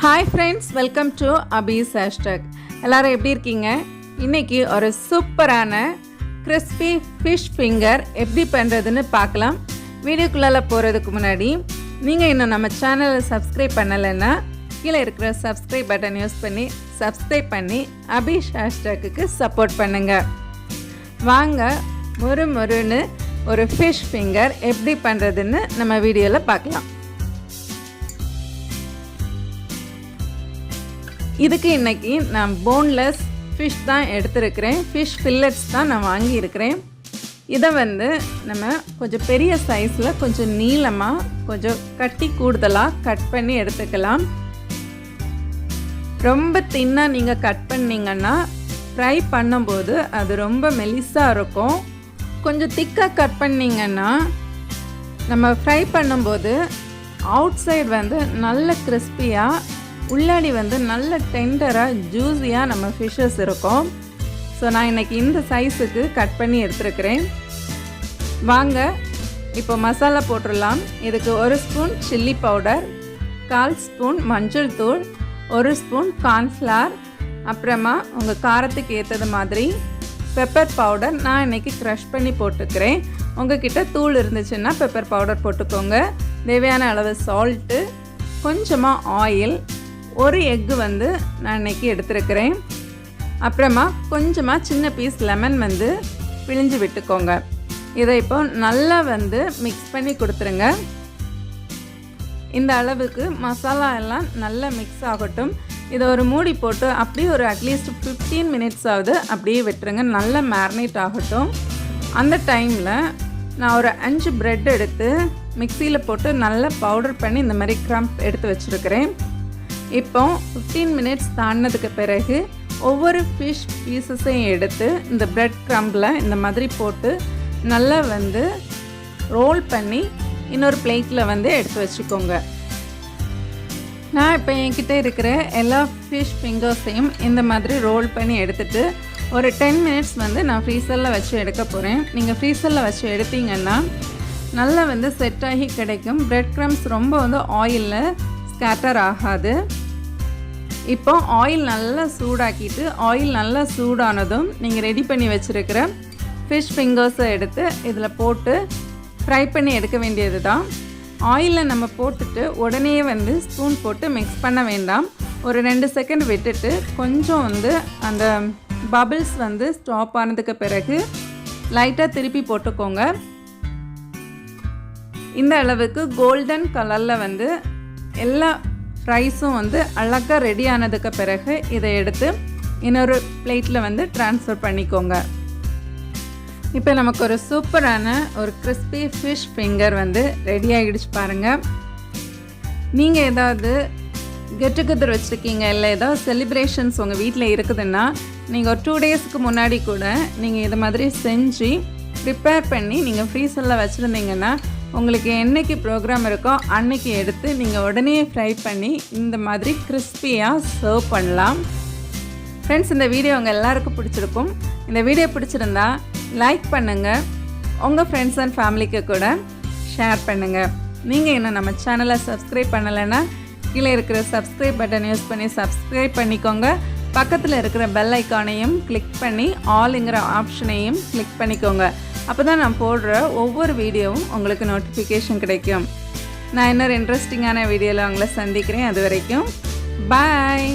Hi friends, welcome to Abi's hashtag. எல்லோரும் எப்படி இருக்கீங்க? இன்றைக்கி ஒரு சூப்பரான கிறிஸ்பி ஃபிஷ் ஃபிங்கர் எப்படி பண்ணுறதுன்னு பார்க்கலாம். வீடியோக்குள்ளே போகிறதுக்கு முன்னாடி நீங்கள் இன்னும் நம்ம சேனலை சப்ஸ்கிரைப் பண்ணலைன்னா கீழே இருக்கிற சப்ஸ்கிரைப் பட்டன் யூஸ் பண்ணி சப்ஸ்கிரைப் பண்ணி அபீஸ் ஹேஷ்டாக்கு சப்போர்ட் பண்ணுங்கள். வாங்க மொறுன்னு ஒரு ஃபிஷ் ஃபிங்கர் எப்படி பண்ணுறதுன்னு நம்ம வீடியோவில் பார்க்கலாம். இதுக்கு இன்றைக்கி நான் போன்லெஸ் ஃபிஷ் தான் எடுத்துருக்கிறேன். ஃபிஷ் ஃபில்லட்ஸ் தான் நான் வாங்கியிருக்கிறேன். இதை நம்ம கொஞ்சம் பெரிய சைஸில் கொஞ்சம் நீளமாக கொஞ்சம் கட்டி கூடுதலாக கட் பண்ணி எடுத்துக்கலாம். ரொம்ப தின்னாக நீங்கள் கட் பண்ணிங்கன்னா ஃப்ரை பண்ணும்போது அது ரொம்ப மெலிசாக இருக்கும். கொஞ்சம் திக்காக கட் பண்ணிங்கன்னா நம்ம ஃப்ரை பண்ணும்போது அவுட் சைடு நல்ல கிறிஸ்பியாக உள்ளாடி நல்ல டெண்டராக ஜூஸியாக நம்ம ஃபிஷ்ஷஸ் இருக்கும். ஸோ நான் இன்றைக்கி இந்த சைஸுக்கு கட் பண்ணி எடுத்துருக்கிறேன். வாங்க இப்போ மசாலா போட்டுடலாம். இதுக்கு 1 ஸ்பூன் சில்லி பவுடர், 1/4 ஸ்பூன் மஞ்சள் தூள், 1 ஸ்பூன் கார்ன்ஃப்ளவர், அப்புறமா உங்கள் காரத்துக்கு ஏற்றது மாதிரி பெப்பர் பவுடர் நான் இன்றைக்கி க்ரஷ் பண்ணி போட்டுக்கிறேன். உங்கள்கிட்ட தூள் இருந்துச்சுன்னா பெப்பர் பவுடர் போட்டுக்கோங்க. தேவையான அளவு சால்ட்டு, கொஞ்சமாக ஆயில், 1 எக்கு நான் இன்றைக்கி எடுத்துருக்கிறேன். அப்புறமா கொஞ்சமாக சின்ன பீஸ் லெமன் பிழிஞ்சு விட்டுக்கோங்க. இதை இப்போ நல்லா மிக்ஸ் பண்ணி கொடுத்துருங்க. இந்த அளவுக்கு மசாலா எல்லாம் நல்லா மிக்ஸ் ஆகட்டும். இதை ஒரு மூடி போட்டு அப்படியே ஒரு அட்லீஸ்ட் 15 மினிட்ஸ் ஆகுது அப்படியே விட்டுருங்க. நல்லா மேரினேட் ஆகட்டும். அந்த டைமில் நான் ஒரு 5 பிரெட் எடுத்து மிக்சியில் போட்டு நல்லா பவுடர் பண்ணி இந்த மாதிரி க்ரம்ப் எடுத்து வச்சுருக்கிறேன். இப்போ 15 மினிட்ஸ் தாண்டினதுக்கு பிறகு ஒவ்வொரு ஃபிஷ் பீசஸையும் எடுத்து இந்த பிரெட் க்ரம்பில் இந்த மாதிரி போட்டு நல்லா ரோல் பண்ணி இன்னொரு பிளேட்டில் எடுத்து வச்சுக்கோங்க. நான் இப்போ என்கிட்ட இருக்கிற எல்லா ஃபிஷ் ஃபிங்கர்ஸையும் இந்த மாதிரி ரோல் பண்ணி எடுத்துகிட்டு ஒரு 10 மினிட்ஸ் நான் ஃப்ரீசரில் வச்சு எடுக்க போகிறேன். நீங்கள் ஃப்ரீசரில் வச்சு எடுத்தீங்கன்னா நல்லா செட் ஆகி கிடைக்கும். பிரெட் க்ரம்ஸ் ரொம்ப ஆயிலில் ஸ்கேட்டர் ஆகாது. இப்போ ஆயில் நல்லா சூடாக்கிட்டு ஆயில் நல்லா சூடானதும் நீங்கள் ரெடி பண்ணி வச்சுருக்கிற ஃபிஷ் ஃபிங்கர்ஸை எடுத்து இதில் போட்டு ஃப்ரை பண்ணி எடுக்க வேண்டியது தான். ஆயிலில் நம்ம போட்டுட்டு உடனே ஸ்பூன் போட்டு மிக்ஸ் பண்ண வேண்டாம். ஒரு 2 செகண்ட் விட்டுட்டு கொஞ்சம் அந்த பபிள்ஸ் ஸ்டாப் ஆனதுக்கு பிறகு லைட்டாக திருப்பி போட்டுக்கோங்க. இந்த அளவுக்கு கோல்டன் கலரில் எல்லா ஃப்ரைஸும் அழகாக ரெடி ஆனதுக்கு பிறகு இதை எடுத்து இன்னொரு பிளேட்டில் ட்ரான்ஸ்ஃபர் பண்ணிக்கோங்க. இப்போ நமக்கு ஒரு சூப்பரான ஒரு கிறிஸ்பி ஃபிஷ் ஃபிங்கர் ரெடி ஆகிடுச்சு பாருங்கள். நீங்கள் ஏதாவது கெட் டுகெதர் வச்சுருக்கீங்க, இல்லை ஏதாவது செலிப்ரேஷன்ஸ் உங்கள் வீட்டில் இருக்குதுன்னா நீங்கள் ஒரு 2 டேஸ்க்கு முன்னாடி கூட நீங்கள் இதை மாதிரி செஞ்சு ப்ரிப்பேர் பண்ணி நீங்கள் ஃப்ரீசரில் வச்சுருந்தீங்கன்னா உங்களுக்கு என்றைக்கு ப்ரோக்ராம் இருக்கோ அன்றைக்கி எடுத்து நீங்கள் உடனே ஃப்ரை பண்ணி இந்த மாதிரி கிறிஸ்பியாக சர்வ் பண்ணலாம். ஃப்ரெண்ட்ஸ், இந்த வீடியோ உங்கள் எல்லாருக்கும் பிடிச்சிருக்கும். இந்த வீடியோ பிடிச்சிருந்தா லைக் பண்ணுங்கள், உங்கள் ஃப்ரெண்ட்ஸ் அண்ட் ஃபேமிலிக்கு கூட ஷேர் பண்ணுங்கள். நீங்கள் இன்னும் நம்ம சேனலை சப்ஸ்கிரைப் பண்ணலைன்னா கீழே இருக்கிற சப்ஸ்கிரைப் பட்டன் யூஸ் பண்ணி சப்ஸ்கிரைப் பண்ணிக்கோங்க. பக்கத்தில் இருக்கிற பெல் ஐக்கானையும் கிளிக் பண்ணி ஆல்ங்கிற ஆப்ஷனையும் கிளிக் பண்ணிக்கோங்க. அப்போ தான் நான் போடுற ஒவ்வொரு வீடியோவும் உங்களுக்கு நோட்டிஃபிகேஷன் கிடைக்கும். நான் இன்னொரு இன்ட்ரெஸ்டிங்கான வீடியோவில் உங்களை சந்திக்கிறேன். அது வரைக்கும் பாய்.